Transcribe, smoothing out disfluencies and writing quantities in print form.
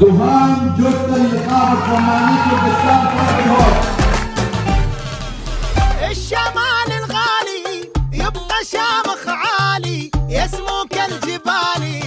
زهام جثة لإيقاف الفنانين كردستان فوق الهوس. الشمال الغالي يبقى شامخ عالي يسمو كالجبال